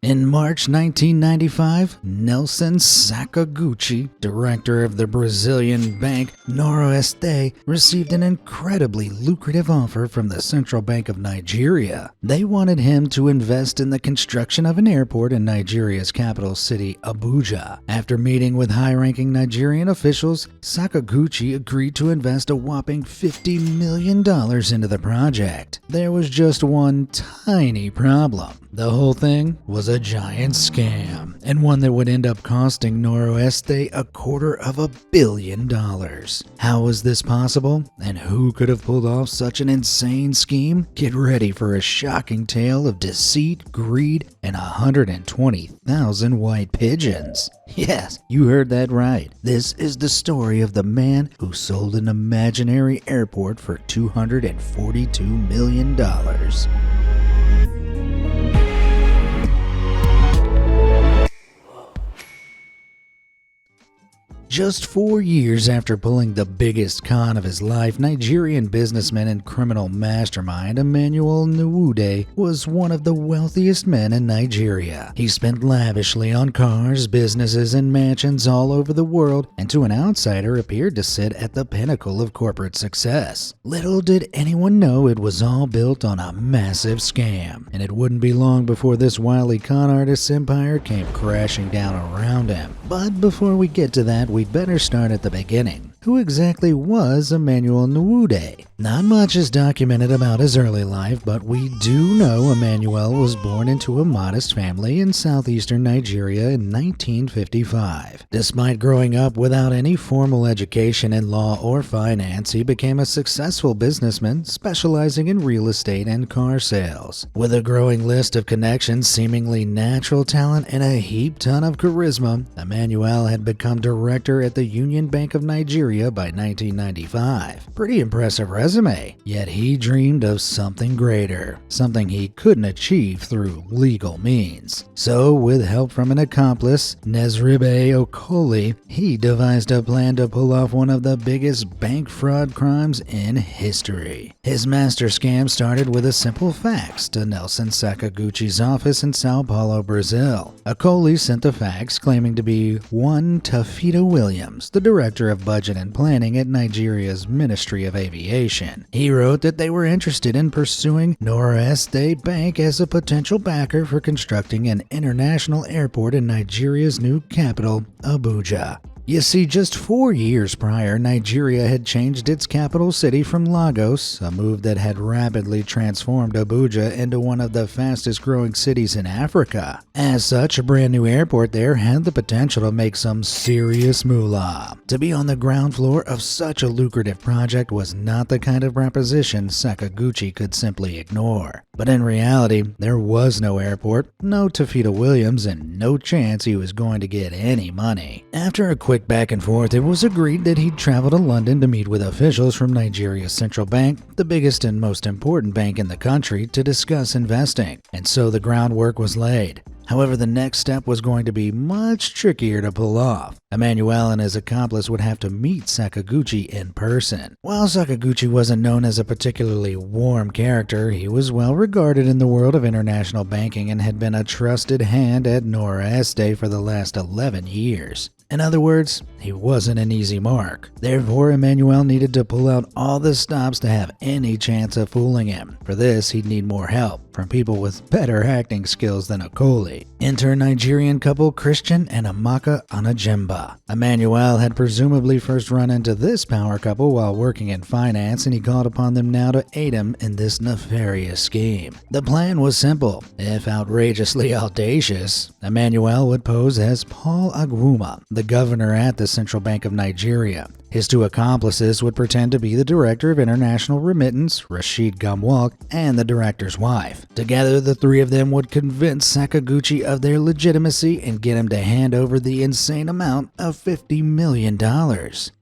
In March 1995, Nelson Sakaguchi, director of the Brazilian bank Noroeste, received an incredibly lucrative offer from the Central Bank of Nigeria. They wanted him to invest in the construction of an airport in Nigeria's capital city, Abuja. After meeting with high-ranking Nigerian officials, Sakaguchi agreed to invest a whopping $50 million into the project. There was just one tiny problem. The whole thing was a giant scam, and one that would end up costing Noroeste $250 million. How was this possible, and who could have pulled off such an insane scheme? Get ready for a shocking tale of deceit, greed, and 120,000 white pigeons. Yes, you heard that right. This is the story of the man who sold an imaginary airport for $242 million. Just 4 years after pulling the biggest con of his life, Nigerian businessman and criminal mastermind Emmanuel Nwude was one of the wealthiest men in Nigeria. He spent lavishly on cars, businesses, and mansions all over the world, and to an outsider appeared to sit at the pinnacle of corporate success. Little did anyone know it was all built on a massive scam, and it wouldn't be long before this wily con artist's empire came crashing down around him. But before we get to that, we'd better start at the beginning. Who exactly was Emmanuel Nwude? Not much is documented about his early life, but we do know Emmanuel was born into a modest family in southeastern Nigeria in 1955. Despite growing up without any formal education in law or finance, he became a successful businessman specializing in real estate and car sales. With a growing list of connections, seemingly natural talent, and a heap ton of charisma, Emmanuel had become director at the Union Bank of Nigeria by 1995. Pretty impressive resume, yet he dreamed of something greater, something he couldn't achieve through legal means. So, with help from an accomplice, Nesribe Okoli, he devised a plan to pull off one of the biggest bank fraud crimes in history. His master scam started with a simple fax to Nelson Sakaguchi's office in Sao Paulo, Brazil. Okoli sent the fax claiming to be one Tafita Williams, the director of budget and planning at Nigeria's Ministry of Aviation. He wrote that they were interested in pursuing Noroeste Bank as a potential backer for constructing an international airport in Nigeria's new capital, Abuja. You see, just 4 years prior, Nigeria had changed its capital city from Lagos, a move that had rapidly transformed Abuja into one of the fastest growing cities in Africa. As such, a brand new airport there had the potential to make some serious moolah. To be on the ground floor of such a lucrative project was not the kind of proposition Sakaguchi could simply ignore. But in reality, there was no airport, no Tafita Williams, and no chance he was going to get any money. After a quick back and forth, it was agreed that he'd travel to London to meet with officials from Nigeria's central bank, the biggest and most important bank in the country, to discuss investing. And so the groundwork was laid. However, the next step was going to be much trickier to pull off. Emmanuel and his accomplice would have to meet Sakaguchi in person. While Sakaguchi wasn't known as a particularly warm character, he was well regarded in the world of international banking and had been a trusted hand at Noroeste for the last 11 years. In other words, he wasn't an easy mark. Therefore, Emmanuel needed to pull out all the stops to have any chance of fooling him. For this, he'd need more help from people with better acting skills than Okoli. Enter Nigerian couple Christian and Amaka Anajemba. Emmanuel had presumably first run into this power couple while working in finance, and he called upon them now to aid him in this nefarious scheme. The plan was simple, if outrageously audacious. Emmanuel would pose as Paul Agwuma, the governor at the Central Bank of Nigeria. His two accomplices would pretend to be the director of international remittance, Rashid Gamwalk, and the director's wife. Together, the three of them would convince Sakaguchi of their legitimacy and get him to hand over the insane amount of $50 million.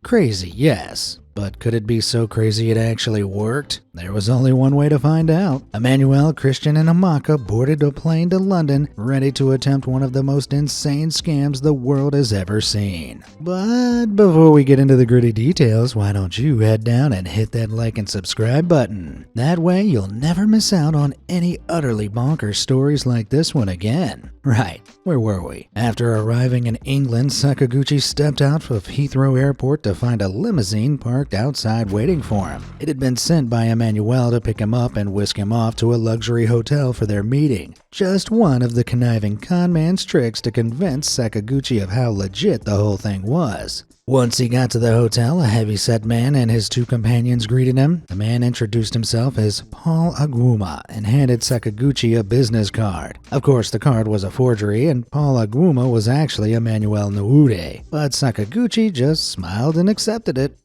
Crazy, yes. But could it be so crazy it actually worked? There was only one way to find out. Emmanuel, Christian, and Amaka boarded a plane to London, ready to attempt one of the most insane scams the world has ever seen. But before we get into the gritty details, why don't you head down and hit that like and subscribe button? That way you'll never miss out on any utterly bonkers stories like this one again. Right, where were we? After arriving in England, Sakaguchi stepped out of Heathrow Airport to find a limousine parked outside waiting for him. It had been sent by Emmanuel to pick him up and whisk him off to a luxury hotel for their meeting. Just one of the conniving conman's tricks to convince Sakaguchi of how legit the whole thing was. Once he got to the hotel, a heavy-set man and his two companions greeted him. The man introduced himself as Paul Aguma and handed Sakaguchi a business card. Of course, the card was a forgery, and Paul Aguma was actually Emmanuel Nwude, but Sakaguchi just smiled and accepted it.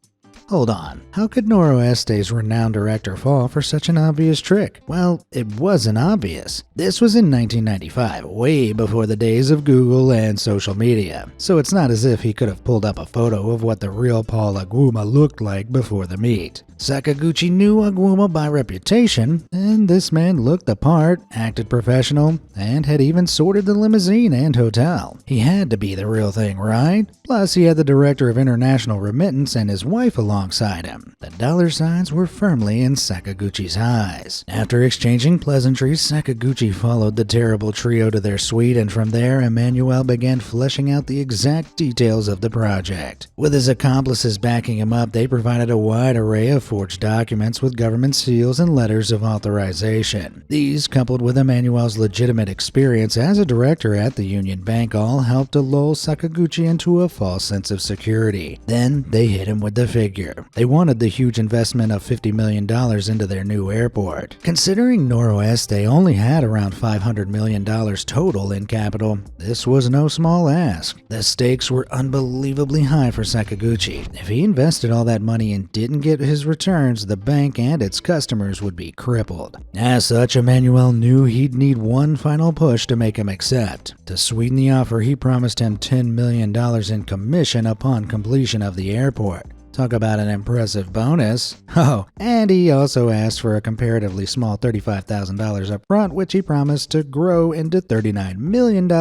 Hold on, how could Noroeste's renowned director fall for such an obvious trick? Well, it wasn't obvious. This was in 1995, way before the days of Google and social media, so it's not as if he could have pulled up a photo of what the real Paul Aguma looked like before the meet. Sakaguchi knew Aguma by reputation, and this man looked the part, acted professional, and had even sorted the limousine and hotel. He had to be the real thing, right? Plus, he had the director of international remittance and his wife alongside him. The dollar signs were firmly in Sakaguchi's eyes. After exchanging pleasantries, Sakaguchi followed the terrible trio to their suite, and from there, Emmanuel began fleshing out the exact details of the project. With his accomplices backing him up, they provided a wide array of forged documents with government seals and letters of authorization. These, coupled with Emmanuel's legitimate experience as a director at the Union Bank, all helped to lull Sakaguchi into a false sense of security. Then they hit him with the figure. They wanted the huge investment of $50 million into their new airport. Considering Noroeste only had around $500 million total in capital, this was no small ask. The stakes were unbelievably high for Sakaguchi. If he invested all that money and didn't get his returns, the bank and its customers would be crippled. As such, Emmanuel knew he'd need one final push to make him accept. To sweeten the offer, he promised him $10 million in commission upon completion of the airport. Talk about an impressive bonus. Oh, and he also asked for a comparatively small $35,000 up front, which he promised to grow into $39 million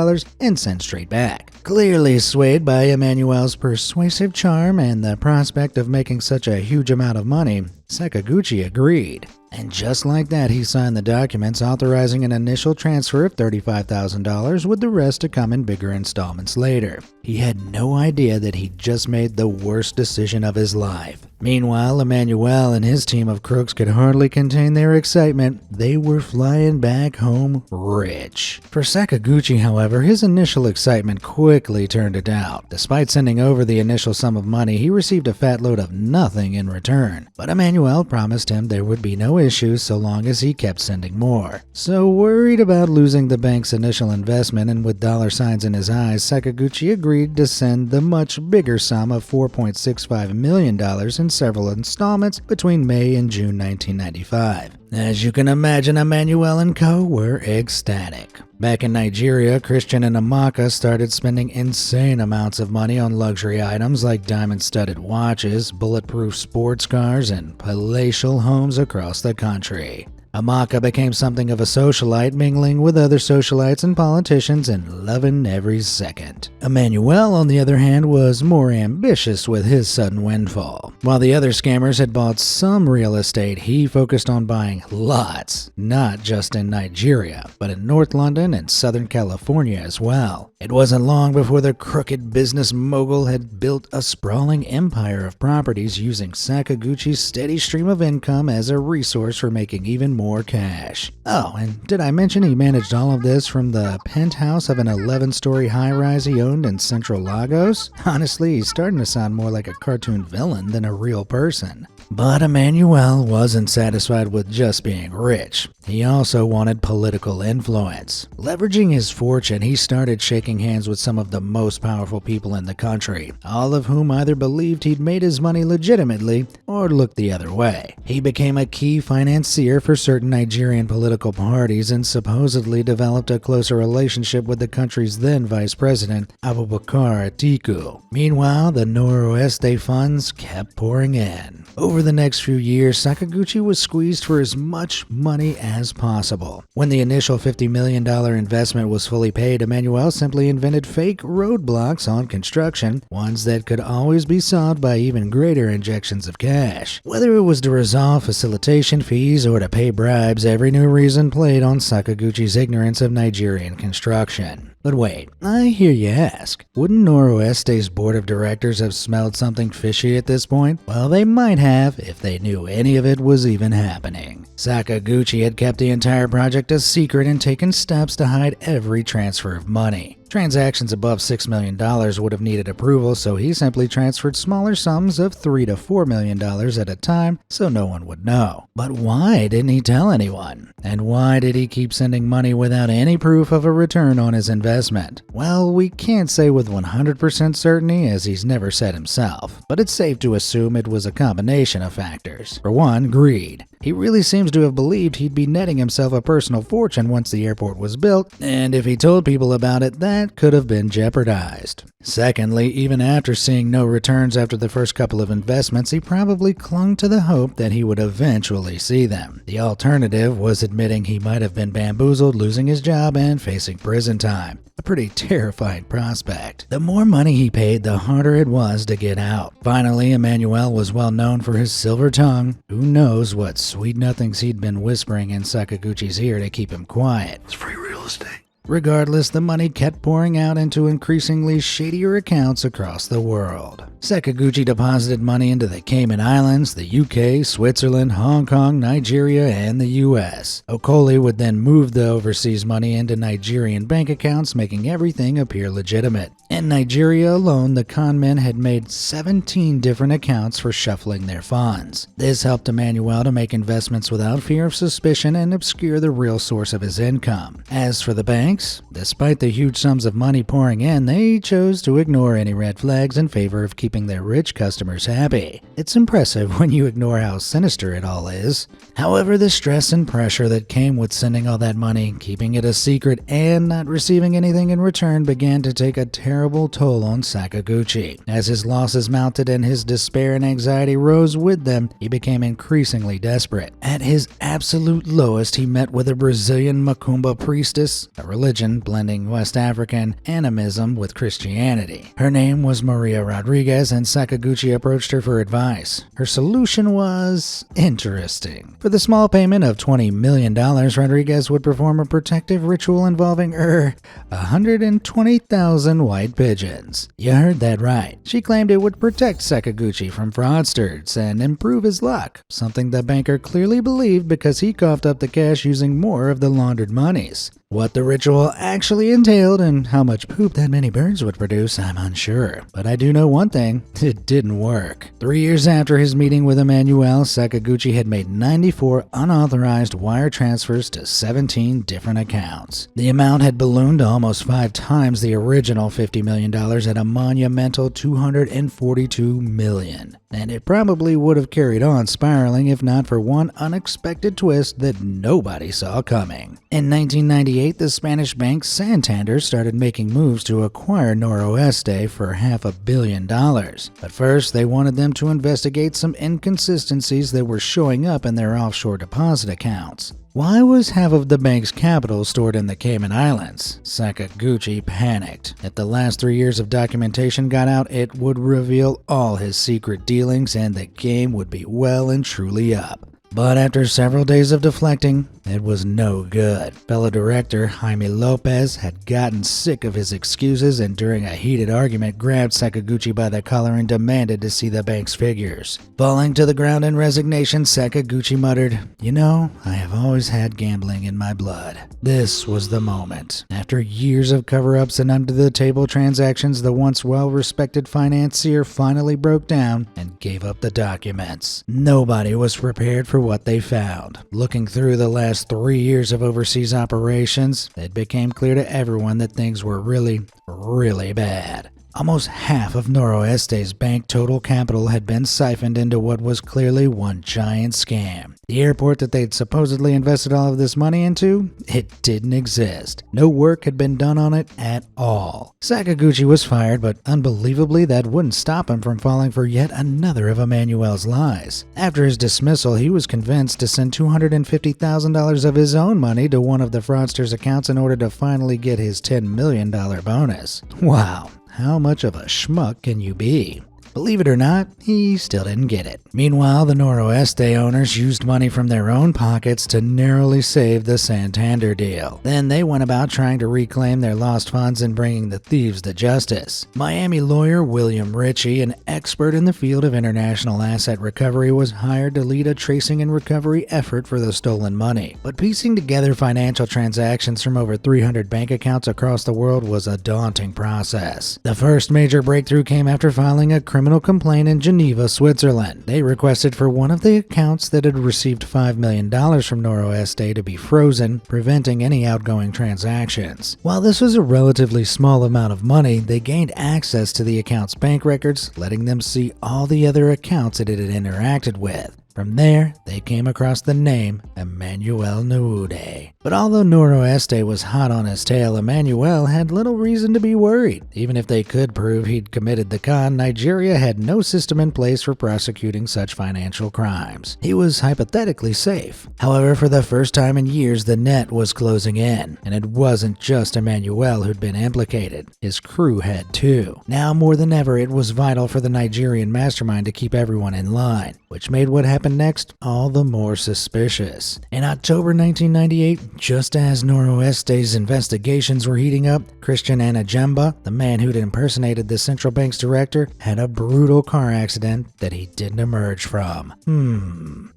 and send straight back. Clearly swayed by Emmanuel's persuasive charm and the prospect of making such a huge amount of money, Sakaguchi agreed. And just like that, he signed the documents authorizing an initial transfer of $35,000 with the rest to come in bigger installments later. He had no idea that he'd just made the worst decision of his life. Meanwhile, Emmanuel and his team of crooks could hardly contain their excitement. They were flying back home rich. For Sakaguchi, however, his initial excitement quickly turned to doubt. Despite sending over the initial sum of money, he received a fat load of nothing in return. But Emmanuel promised him there would be no issues so long as he kept sending more. So worried about losing the bank's initial investment and with dollar signs in his eyes, Sakaguchi agreed to send the much bigger sum of $4.65 million in several installments between May and June 1995. As you can imagine, Emmanuel and co. were ecstatic. Back in Nigeria, Christian and Amaka started spending insane amounts of money on luxury items like diamond-studded watches, bulletproof sports cars, and palatial homes across the country. Amaka became something of a socialite, mingling with other socialites and politicians and loving every second. Emmanuel, on the other hand, was more ambitious with his sudden windfall. While the other scammers had bought some real estate, he focused on buying lots, not just in Nigeria, but in North London and Southern California as well. It wasn't long before the crooked business mogul had built a sprawling empire of properties using Sakaguchi's steady stream of income as a resource for making even more cash. Oh, and did I mention he managed all of this from the penthouse of an 11-story high-rise he owned in Central Lagos? Honestly, he's starting to sound more like a cartoon villain than a real person. But Emmanuel wasn't satisfied with just being rich. He also wanted political influence. Leveraging his fortune, he started shaking hands with some of the most powerful people in the country, all of whom either believed he'd made his money legitimately or looked the other way. He became a key financier for certain Nigerian political parties and supposedly developed a closer relationship with the country's then vice president, Abubakar Atiku. Meanwhile, the Noroeste funds kept pouring in. Over Over the next few years, Sakaguchi was squeezed for as much money as possible. When the initial $50 million investment was fully paid, Emmanuel simply invented fake roadblocks on construction, ones that could always be solved by even greater injections of cash. Whether it was to resolve facilitation fees or to pay bribes, every new reason played on Sakaguchi's ignorance of Nigerian construction. But wait, I hear you ask, wouldn't Noroeste's board of directors have smelled something fishy at this point? Well, they might have if they knew any of it was even happening. Sakaguchi had kept the entire project a secret and taken steps to hide every transfer of money. Transactions above $6 million would have needed approval, so he simply transferred smaller sums of $3 to $4 million at a time so no one would know. But why didn't he tell anyone? And why did he keep sending money without any proof of a return on his investment? Well, we can't say with 100% certainty, as he's never said himself, but it's safe to assume it was a combination of factors. For one, greed. He really seems to have believed he'd be netting himself a personal fortune once the airport was built, and if he told people about it, that could have been jeopardized. Secondly, even after seeing no returns after the first couple of investments, he probably clung to the hope that he would eventually see them. The alternative was admitting he might have been bamboozled, losing his job, and facing prison time. A pretty terrifying prospect. The more money he paid, the harder it was to get out. Finally, Emmanuel was well known for his silver tongue. Who knows what sweet nothings he'd been whispering in Sakaguchi's ear to keep him quiet. It's free real estate. Regardless, the money kept pouring out into increasingly shadier accounts across the world. Sakaguchi deposited money into the Cayman Islands, the UK, Switzerland, Hong Kong, Nigeria, and the US. Okoli would then move the overseas money into Nigerian bank accounts, making everything appear legitimate. In Nigeria alone, the conmen had made 17 different accounts for shuffling their funds. This helped Emmanuel to make investments without fear of suspicion and obscure the real source of his income. As for the banks, despite the huge sums of money pouring in, they chose to ignore any red flags in favor of keeping their rich customers happy. It's impressive when you ignore how sinister it all is. However, the stress and pressure that came with sending all that money, keeping it a secret, and not receiving anything in return began to take a terrible toll on Sakaguchi. As his losses mounted and his despair and anxiety rose with them, he became increasingly desperate. At his absolute lowest, he met with a Brazilian Macumba priestess, a religion blending West African animism with Christianity. Her name was Maria Rodriguez, and Sakaguchi approached her for advice. Her solution was interesting. For the small payment of $20 million, Rodriguez would perform a protective ritual involving 120,000 white pigeons. You heard that right. She claimed it would protect Sakaguchi from fraudsters and improve his luck, something the banker clearly believed because he coughed up the cash using more of the laundered monies. What the ritual actually entailed and how much poop that many birds would produce, I'm unsure. But I do know one thing, it didn't work. 3 years after his meeting with Emmanuel, Sakaguchi had made 94 unauthorized wire transfers to 17 different accounts. The amount had ballooned to almost 5 times the original $50 million at a monumental $242 million. And it probably would have carried on spiraling if not for one unexpected twist that nobody saw coming. In 1998, the Spanish bank Santander started making moves to acquire Noroeste for $500 million. But first, they wanted them to investigate some inconsistencies that were showing up in their offshore deposit accounts. Why was half of the bank's capital stored in the Cayman Islands? Sakaguchi panicked. If the last 3 years of documentation got out, it would reveal all his secret dealings and the game would be well and truly up. But after several days of deflecting, it was no good. Fellow director Jaime Lopez had gotten sick of his excuses and during a heated argument grabbed Sakaguchi by the collar and demanded to see the bank's figures. Falling to the ground in resignation, Sakaguchi muttered, "You know, I have always had gambling in my blood." This was the moment. After years of cover-ups and under-the-table transactions, the once well-respected financier finally broke down and gave up the documents. Nobody was prepared for what they found. Looking through the last 3 years of overseas operations, it became clear to everyone that things were really, really bad. Almost half of Noroeste's bank total capital had been siphoned into what was clearly one giant scam. The airport that they'd supposedly invested all of this money into, it didn't exist. No work had been done on it at all. Sakaguchi was fired, but unbelievably that wouldn't stop him from falling for yet another of Emmanuel's lies. After his dismissal, he was convinced to send $250,000 of his own money to one of the fraudster's accounts in order to finally get his $10 million bonus. Wow. How much of a schmuck can you be? Believe it or not, he still didn't get it. Meanwhile, the Noroeste owners used money from their own pockets to narrowly save the Santander deal. Then they went about trying to reclaim their lost funds and bringing the thieves to justice. Miami lawyer William Ritchie, an expert in the field of international asset recovery, was hired to lead a tracing and recovery effort for the stolen money. But piecing together financial transactions from over 300 bank accounts across the world was a daunting process. The first major breakthrough came after filing a criminal complaint in Geneva, Switzerland. They requested for one of the accounts that had received $5 million from Noroeste to be frozen, preventing any outgoing transactions. While this was a relatively small amount of money, they gained access to the account's bank records, letting them see all the other accounts it had interacted with. From there, they came across the name Emmanuel Nwude. But although Noroeste was hot on his tail, Emmanuel had little reason to be worried. Even if they could prove he'd committed the con, Nigeria had no system in place for prosecuting such financial crimes. He was hypothetically safe. However, for the first time in years, the net was closing in. And it wasn't just Emmanuel who'd been implicated. His crew had too. Now more than ever, it was vital for the Nigerian mastermind to keep everyone in line, which made what happened next all the more suspicious. In October 1998, just as Noroeste's investigations were heating up, Christian Anajemba, the man who'd impersonated the central bank's director, had a brutal car accident that he didn't emerge from.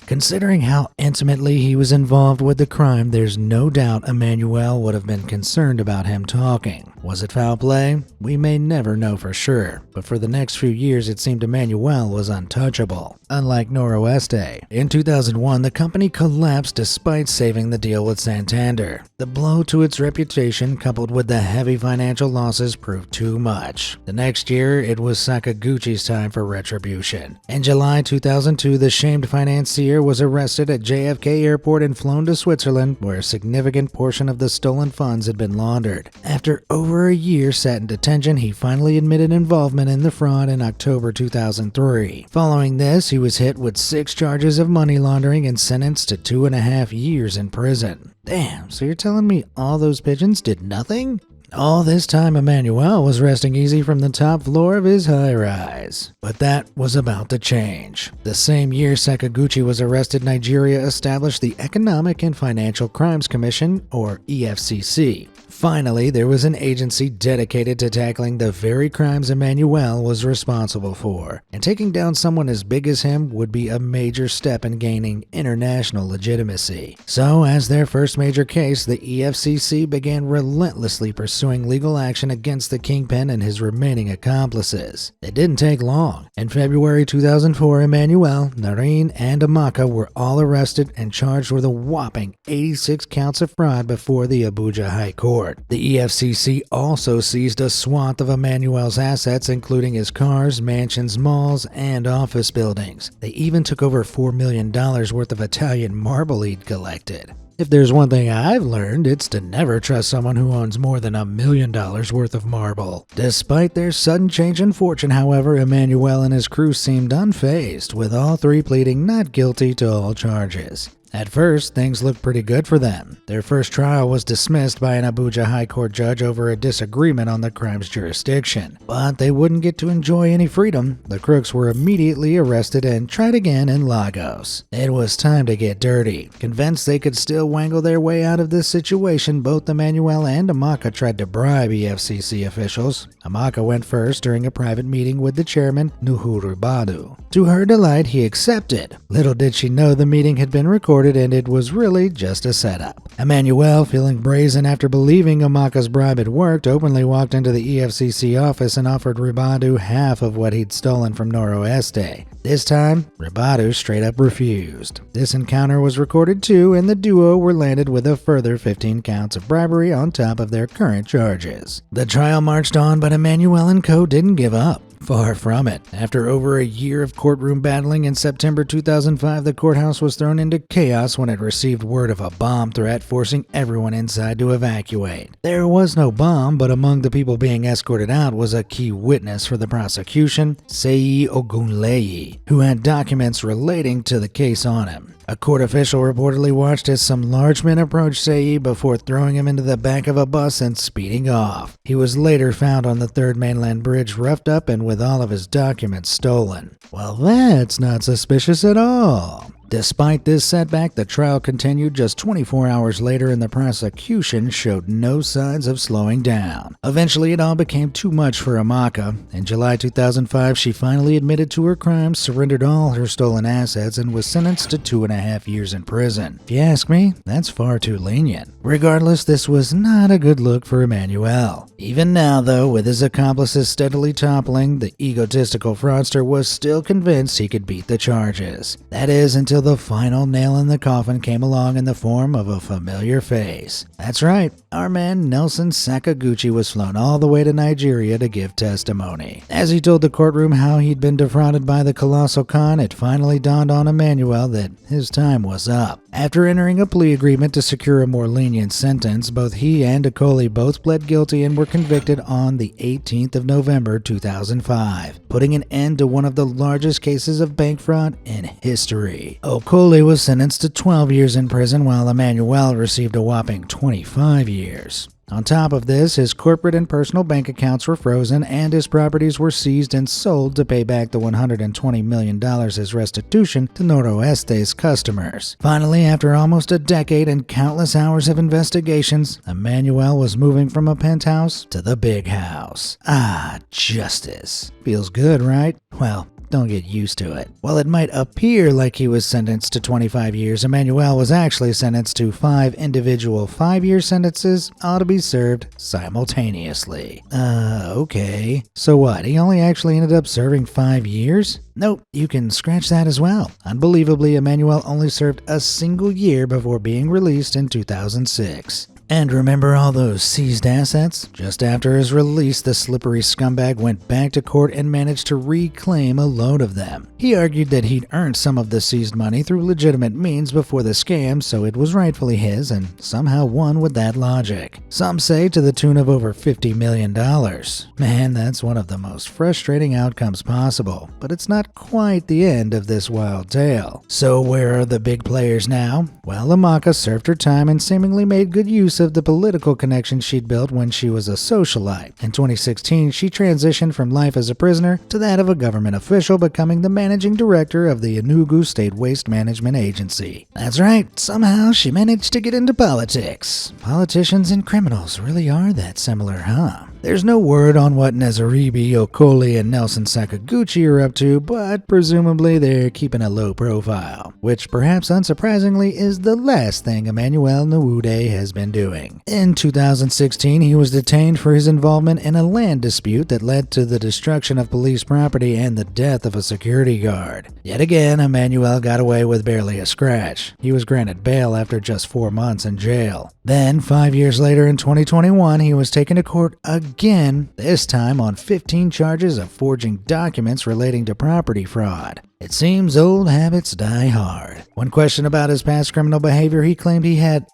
Considering how intimately he was involved with the crime, there's no doubt Emmanuel would have been concerned about him talking. Was it foul play? We may never know for sure, but for the next few years it seemed Emmanuel was untouchable. Unlike Noroeste, in 2001 the company collapsed despite saving the deal with Santander. The blow to its reputation, coupled with the heavy financial losses, proved too much. The next year, it was Sakaguchi's time for retribution. In July 2002, the shamed financier was arrested at JFK Airport and flown to Switzerland, where a significant portion of the stolen funds had been laundered. After over a year sat in detention, he finally admitted involvement in the fraud in October 2003. Following this, he was hit with 6 charges of money laundering and sentenced to 2.5 years in prison. Damn, so you're telling me all those pigeons did nothing? All this time, Emmanuel was resting easy from the top floor of his high-rise. But that was about to change. The same year Sakaguchi was arrested, Nigeria established the Economic and Financial Crimes Commission, or EFCC. Finally, there was an agency dedicated to tackling the very crimes Emmanuel was responsible for, and taking down someone as big as him would be a major step in gaining international legitimacy. So, as their first major case, the EFCC began relentlessly pursuing legal action against the kingpin and his remaining accomplices. It didn't take long. In February 2004, Emmanuel, Nareen, and Amaka were all arrested and charged with a whopping 86 counts of fraud before the Abuja High Court. The EFCC also seized a swath of Emmanuel's assets, including his cars, mansions, malls, and office buildings. They even took over $4 million worth of Italian marble he'd collected. If there's one thing I've learned, it's to never trust someone who owns more than $1 million worth of marble. Despite their sudden change in fortune, however, Emmanuel and his crew seemed unfazed, with all 3 pleading not guilty to all charges. At first, things looked pretty good for them. Their first trial was dismissed by an Abuja High Court judge over a disagreement on the crime's jurisdiction. But they wouldn't get to enjoy any freedom. The crooks were immediately arrested and tried again in Lagos. It was time to get dirty. Convinced they could still wangle their way out of this situation, both Emmanuel and Amaka tried to bribe EFCC officials. Amaka went first during a private meeting with the chairman, Nuhuru Badu. To her delight, he accepted. Little did she know the meeting had been recorded and it was really just a setup. Emmanuel, feeling brazen after believing Amaka's bribe had worked, openly walked into the EFCC office and offered Ribadu half of what he'd stolen from Noroeste. This time, Ribadu straight up refused. This encounter was recorded too, and the duo duo were landed with a further 15 counts of bribery on top of their current charges. The trial marched on, but Emanuel and co. didn't give up. Far from it. After over a year of courtroom battling, in September 2005, the courthouse was thrown into chaos when it received word of a bomb threat, forcing everyone inside to evacuate. There was no bomb, but among the people being escorted out was a key witness for the prosecution, Seyi Ogunleye, who had documents relating to the case on him. A court official reportedly watched as some large men approached Seyi before throwing him into the back of a bus and speeding off. He was later found on the Third Mainland Bridge, roughed up and with all of his documents stolen. Well, that's not suspicious at all. Despite this setback, the trial continued just 24 hours later, and the prosecution showed no signs of slowing down. Eventually, it all became too much for Amaka. In July 2005, she finally admitted to her crimes, surrendered all her stolen assets, and was sentenced to 2.5 years in prison. If you ask me, that's far too lenient. Regardless, this was not a good look for Emanuel. Even now, though, with his accomplices steadily toppling, the egotistical fraudster was still convinced he could beat the charges. That is, until the final nail in the coffin came along in the form of a familiar face. That's right, our man Nelson Sakaguchi was flown all the way to Nigeria to give testimony. As he told the courtroom how he'd been defrauded by the colossal con, it finally dawned on Emanuel that his time was up. After entering a plea agreement to secure a more lenient sentence, both he and Okoli both pled guilty and were convicted on the 18th of November 2005, putting an end to one of the largest cases of bank fraud in history. Okoli was sentenced to 12 years in prison, while Emanuel received a whopping 25 years. On top of this, his corporate and personal bank accounts were frozen and his properties were seized and sold to pay back the $120 million as restitution to Noroeste's customers. Finally, after almost a decade and countless hours of investigations, Emanuel was moving from a penthouse to the big house. Ah, justice. Feels good, right? Well, don't get used to it. While it might appear like he was sentenced to 25 years, Emanuel was actually sentenced to 5 individual 5-year sentences, all to be served simultaneously. Okay. So what, he only actually ended up serving 5 years? Nope, you can scratch that as well. Unbelievably, Emanuel only served a single year before being released in 2006. And remember all those seized assets? Just after his release, the slippery scumbag went back to court and managed to reclaim a load of them. He argued that he'd earned some of the seized money through legitimate means before the scam, so it was rightfully his, and somehow won with that logic. Some say to the tune of over $50 million. Man, that's one of the most frustrating outcomes possible, but it's not quite the end of this wild tale. So where are the big players now? Well, Amaka served her time and seemingly made good use of the political connections she'd built when she was a socialite. In 2016, she transitioned from life as a prisoner to that of a government official, becoming the managing director of the Enugu State Waste Management Agency. That's right, somehow she managed to get into politics. Politicians and criminals really are that similar, huh? There's no word on what Nezaribi, Okoli, and Nelson Sakaguchi are up to, but presumably they're keeping a low profile, which perhaps unsurprisingly is the last thing Emmanuel Nwude has been doing. In 2016, he was detained for his involvement in a land dispute that led to the destruction of police property and the death of a security guard. Yet again, Emmanuel got away with barely a scratch. He was granted bail after just 4 months in jail. Then, 5 years later in 2021, he was taken to court again, this time on 15 charges of forging documents relating to property fraud. It seems old habits die hard. When questioned about his past criminal behavior, he claimed he had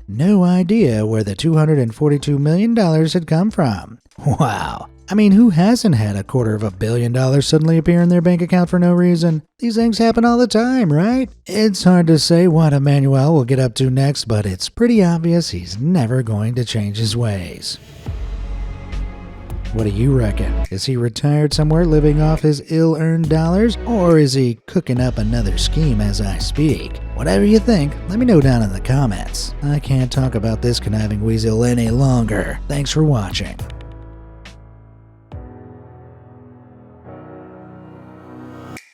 no idea where the $242 million had come from. Wow. I mean, who hasn't had $250 million suddenly appear in their bank account for no reason? These things happen all the time, right? It's hard to say what Emmanuel will get up to next, but it's pretty obvious he's never going to change his ways. What do you reckon? Is he retired somewhere living off his ill-earned dollars? Or is he cooking up another scheme as I speak? Whatever you think, let me know down in the comments. I can't talk about this conniving weasel any longer. Thanks for watching.